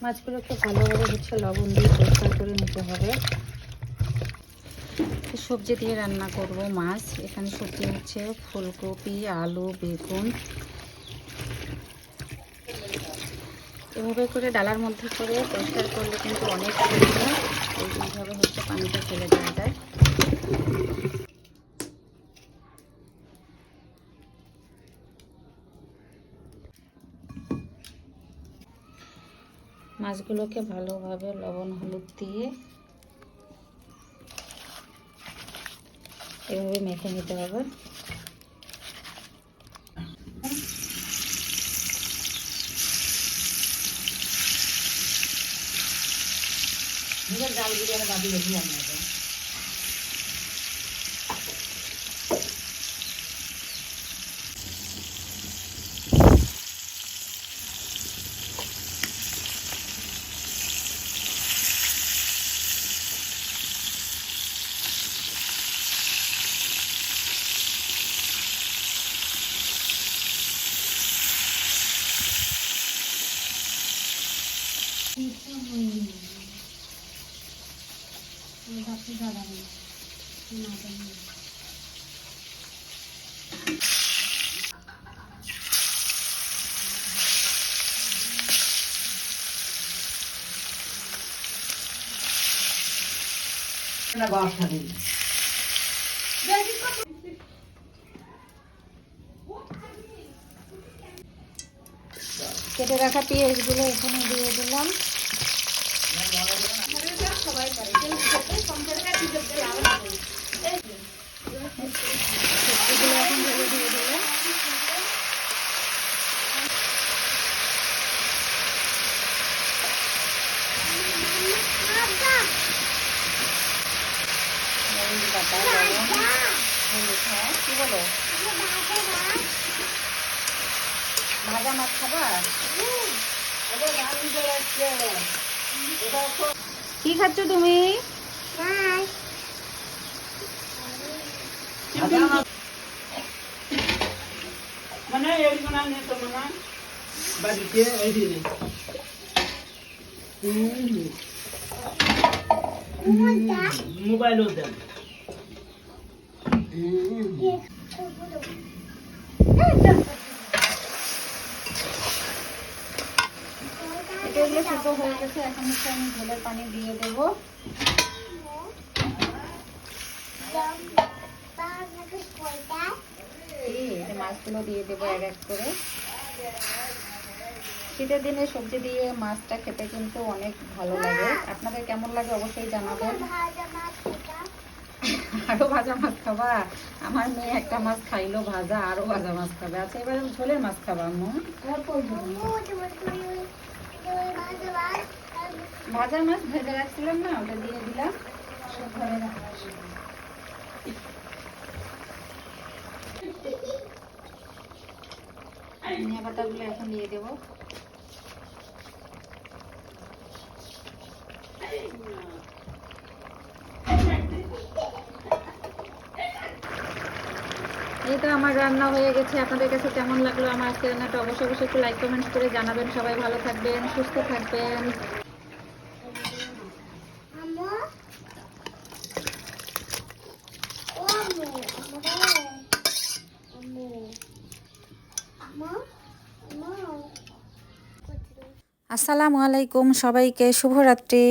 মাছগুলোকে ভালোভাবে লবণ দিয়ে পরিষ্কার করে নিতে হবে। সবজি দিয়ে রান্না করব মাছ। এখানে সবজি হচ্ছে ফুলকপি, আলু, বেগুন। এভাবে করে ডালার মধ্যে করে পরিষ্কার করলে কিন্তু অনেক সুবিধা। এইভাবে পানিটা ফেলে দেওয়া যায়। মাছগুলোকে ভালোভাবে লবণ হলুদ দিয়ে এভাবে মেখে নিতে হবে। ডাল বিরিয়ানি বাদি বেশি বানাবে। কেটে রাখা পেঁয়াজগুলো এখানে দিয়ে দিলাম। সবজিগুলো এখন ঢেলে দিয়ে দিলাম। কি বলো, ভাজা মাছ খাবা? কি খাচ্ছ তুমি? মোবাইল দেন। এগুলো সিদ্ধ হয়ে গেছে। এখন আমি ঝোলের পানি দিয়ে দেবো। মাছগুলো দিয়ে দেবো এক এক করে। শীতের দিনে সবজি দিয়ে মাছটা খেতে কিন্তু অনেক ভালো লাগে। আপনাদের কেমন লাগে অবশ্যই জানাবেন। আরো ভাজা মাছ খাবা? আমার মেয়ে একটা মাছ খাইলো ভাজা, আরো ভাজা মাছ খাবে। আচ্ছা, এবার ঝোলের মাছ খাবা আম্মু? ভাজা মাছ ভেজে রাখছিলাম না, ওটা দিয়ে দিলাম। ধনিয়া পাতাগুলো এখন দিয়ে দেবো। এই তো আমার রান্না হয়ে গেছে। আপনাদের কাছে কেমন লাগলো আমার আজকে রান্নাটা অবশ্যই একটু লাইক কমেন্ট করে জানাবেন। সবাই ভালো থাকবেন, সুস্থ থাকবেন। আসসালামু আলাইকুম, সবাইকে শুভরাত্রি।